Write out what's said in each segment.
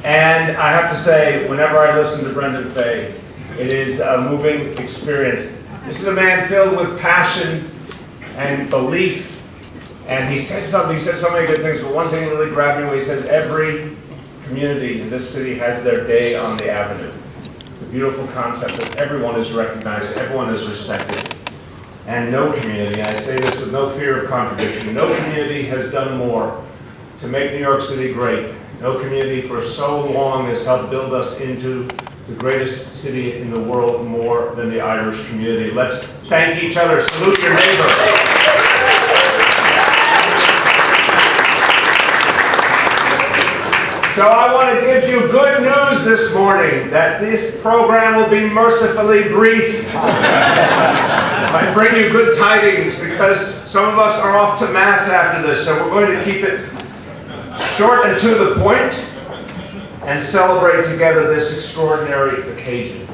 And I have to say, whenever I listen to Brendan Fay, it is a moving experience. This is a man filled with passion and belief. And he said so many good things, but one thing really grabbed me when he says every community in this city has their day on the avenue. It's a beautiful concept that everyone is recognized, everyone is respected. And no community, and I say this with no fear of contradiction, no community has done more to make New York City great. No community for so long has helped build us into the greatest city in the world more than the Irish community. Let's thank each other. Salute your neighbor. So I want to give you good news this morning that this program will be mercifully brief. I bring you good tidings because some of us are off to Mass after this, so we're going to keep it short and to the point and celebrate together this extraordinary occasion.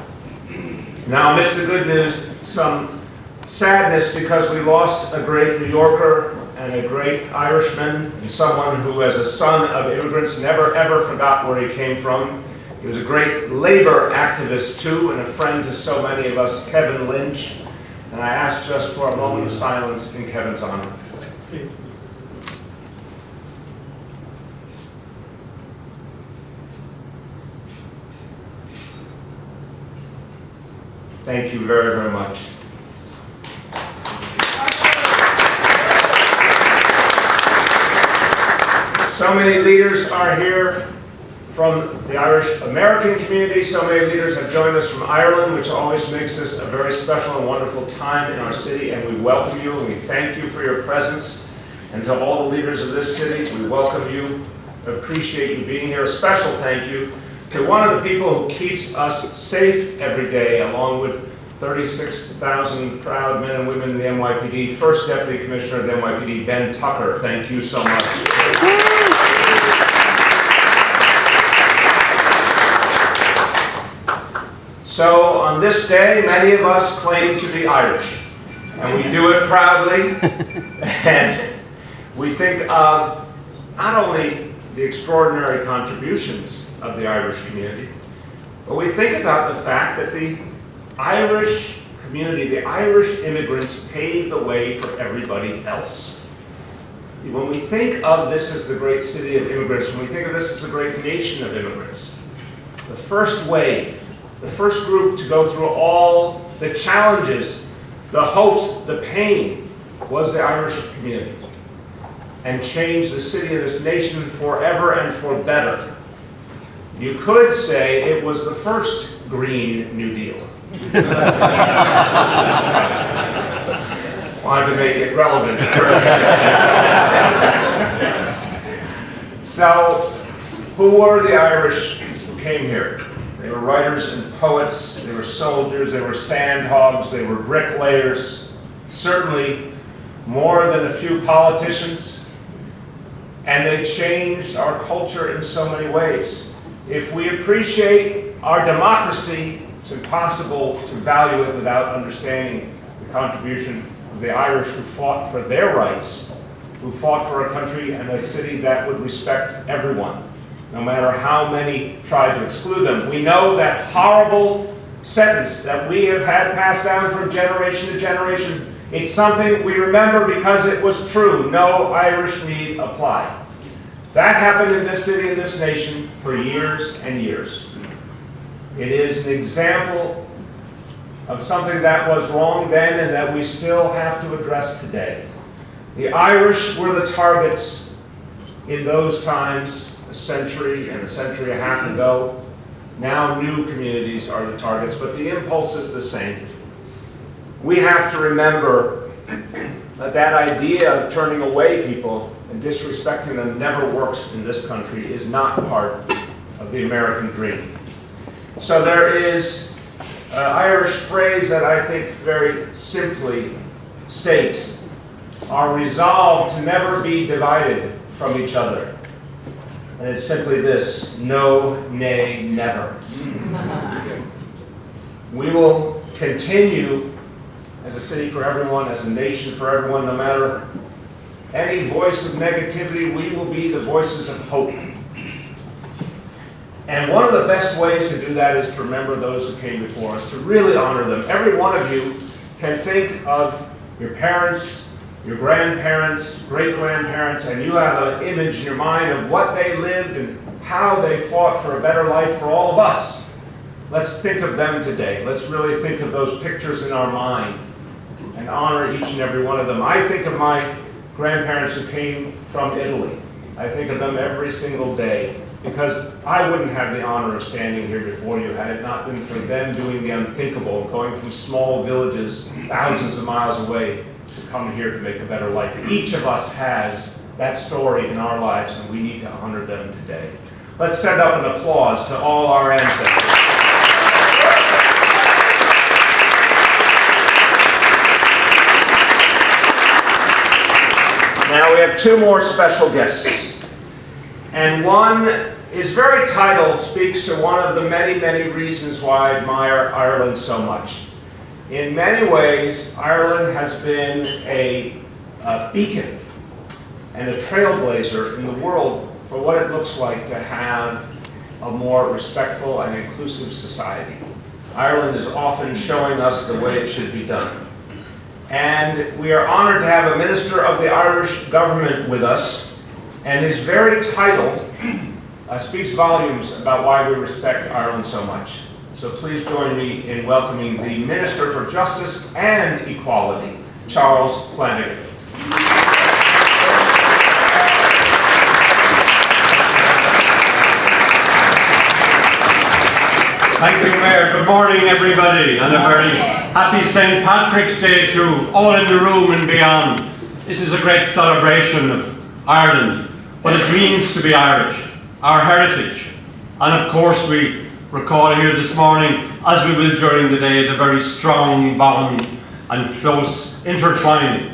Now, amidst the good news, some sadness because we lost a great New Yorker and a great Irishman, and someone who, as a son of immigrants, never ever forgot where he came from. He was a great labor activist too, and a friend to so many of us, Kevin Lynch. And I ask just for a moment of silence in Kevin's honor. Thank you very, very much. So many leaders are here from the Irish American community. So many leaders have joined us from Ireland, which always makes this a very special and wonderful time in our city. And we welcome you and we thank you for your presence. And to all the leaders of this city, we welcome you, appreciate you being here. A special thank you to one of the people who keeps us safe every day, along with 36,000 proud men and women in the NYPD, First Deputy Commissioner of the NYPD, Ben Tucker. Thank you so much. So on this day, many of us claim to be Irish, and we do it proudly, and we think of not only the extraordinary contributions of the Irish community, but we think about the fact that the Irish community, the Irish immigrants, paved the way for everybody else. When we think of this as the great city of immigrants, when we think of this as a great nation of immigrants, the first wave, the first group to go through all the challenges, the hopes, the pain, was the Irish community, and changed the city of this nation forever and for better. You could say it was the first Green New Deal. Wanted to make it relevant. So, who were the Irish who came here? They were writers and poets, they were soldiers, they were sandhogs, they were bricklayers, certainly more than a few politicians, and they changed our culture in so many ways. If we appreciate our democracy, it's impossible to value it without understanding the contribution of the Irish who fought for their rights, who fought for a country and a city that would respect everyone, no matter how many tried to exclude them. We know that horrible sentence that we have had passed down from generation to generation. It's something we remember because it was true. No Irish need apply. That happened in this city and this nation for years and years. It is an example of something that was wrong then and that we still have to address today. The Irish were the targets in those times, a century and a half ago. Now new communities are the targets, but the impulse is the same. We have to remember that that idea of turning away people and disrespecting them never works in this country, is not part of the American dream. So there is an Irish phrase that I think very simply states our resolve to never be divided from each other. And it's simply this: no, nay, never. We will continue as a city for everyone, as a nation for everyone, no matter any voice of negativity. We will be the voices of hope. And one of the best ways to do that is to remember those who came before us, to really honor them. Every one of you can think of your parents, your grandparents, great-grandparents, and you have an image in your mind of what they lived and how they fought for a better life for all of us. Let's think of them today. Let's really think of those pictures in our mind and honor each and every one of them. I think of my grandparents who came from Italy. I think of them every single day, because I wouldn't have the honor of standing here before you had it not been for them doing the unthinkable, going from small villages thousands of miles away to come here to make a better life. Each of us has that story in our lives, and we need to honor them today. Let's send up an applause to all our ancestors. Now we have two more special guests, and one his very title speaks to one of the many, many reasons why I admire Ireland so much. In many ways, Ireland has been a beacon and a trailblazer in the world for what it looks like to have a more respectful and inclusive society. Ireland is often showing us the way it should be done. And we are honored to have a minister of the Irish government with us, and his very title speaks volumes about why we respect Ireland so much. So please join me in welcoming the Minister for Justice and Equality, Charles Flanagan. Thank you, Mayor. Good morning, everybody, and a very happy St. Patrick's Day to all in the room and beyond. This is a great celebration of Ireland, what it means to be Irish, our heritage, and of course we recall here this morning, as we will during the day, the very strong bond and close intertwining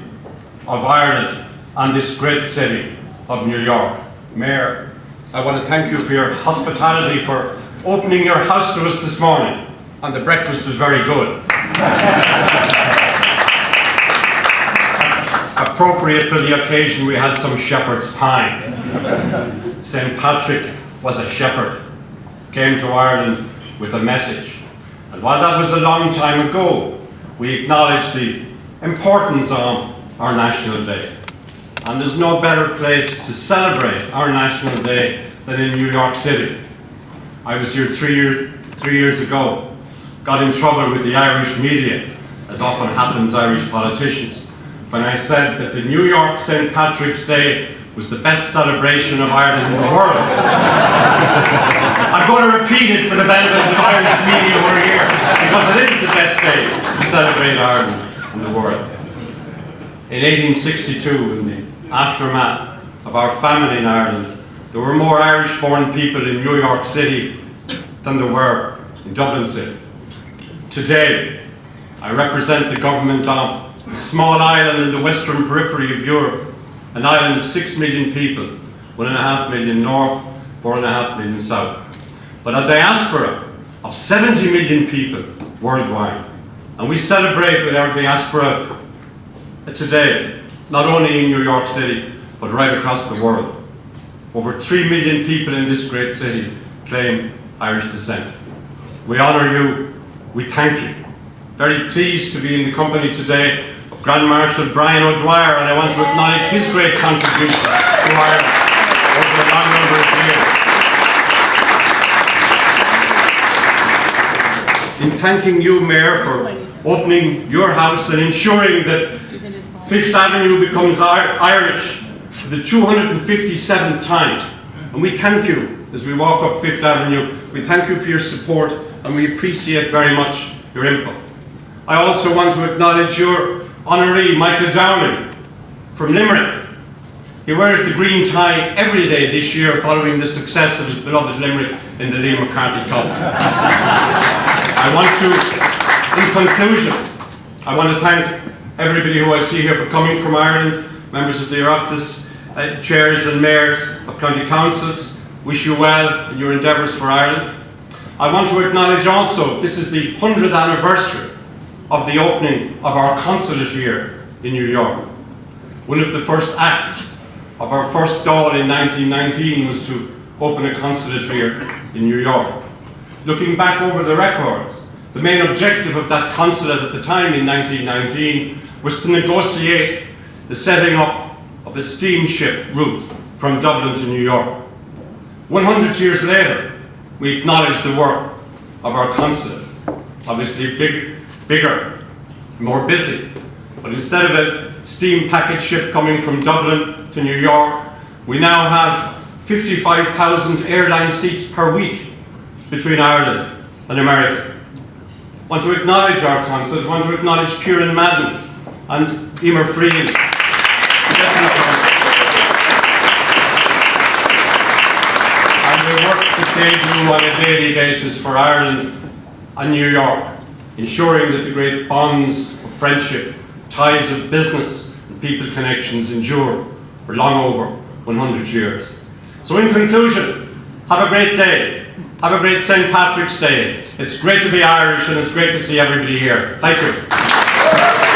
of Ireland and this great city of New York. Mayor, I want to thank you for your hospitality, for opening your house to us this morning, and the breakfast was very good. Appropriate for the occasion, we had some shepherd's pie. St. Patrick was a shepherd, came to Ireland with a message. And while that was a long time ago, we acknowledge the importance of our National Day. And there's no better place to celebrate our National Day than in New York City. I was here three years ago, got in trouble with the Irish media, as often happens Irish politicians, when I said that the New York St. Patrick's Day was the best celebration of Ireland in the world. I'm going to repeat it for the benefit of the Irish media who are here, because it is the best day to celebrate Ireland in the world. In 1862, in the aftermath of our famine in Ireland, there were more Irish-born people in New York City than there were in Dublin City. Today, I represent the government of a small island in the western periphery of Europe, an island of 6 million people, 1.5 million north, 4.5 million south, but a diaspora of 70 million people worldwide. And we celebrate with our diaspora today, not only in New York City, but right across the world. Over 3 million people in this great city claim Irish descent. We honour you, we thank you. Very pleased to be in the company today of Grand Marshal Brian O'Dwyer, and I want to acknowledge his great contribution to Ireland over a long number of years. In thanking you, Mayor, for opening your house and ensuring that Fifth Avenue becomes Irish for the 257th time. And we thank you as we walk up Fifth Avenue. We thank you for your support, and we appreciate very much your input. I also want to acknowledge your honoree, Michael Downing, from Limerick. He wears the green tie every day this year following the success of his beloved Limerick in the Liam McCarthy Cup. In conclusion, I want to thank everybody who I see here for coming from Ireland, members of the Oireachtas, chairs and mayors of county councils. Wish you well in your endeavours for Ireland. I want to acknowledge also, this is the 100th anniversary of the opening of our consulate here in New York. One of the first acts of our first Dáil in 1919 was to open a consulate here in New York. Looking back over the records, the main objective of that consulate at the time in 1919 was to negotiate the setting up of a steamship route from Dublin to New York. 100 years later, we acknowledge the work of our consulate. Obviously bigger, more busy. But instead of a steam packet ship coming from Dublin to New York, we now have 55,000 airline seats per week between Ireland and America. I want to acknowledge our consulate, I want to acknowledge Kieran Madden and Emer Freeland. And the work that they do on a daily basis for Ireland and New York, ensuring that the great bonds of friendship, ties of business and people connections endure for long over 100 years. So in conclusion, have a great day. Have a great St. Patrick's Day. It's great to be Irish and it's great to see everybody here. Thank you.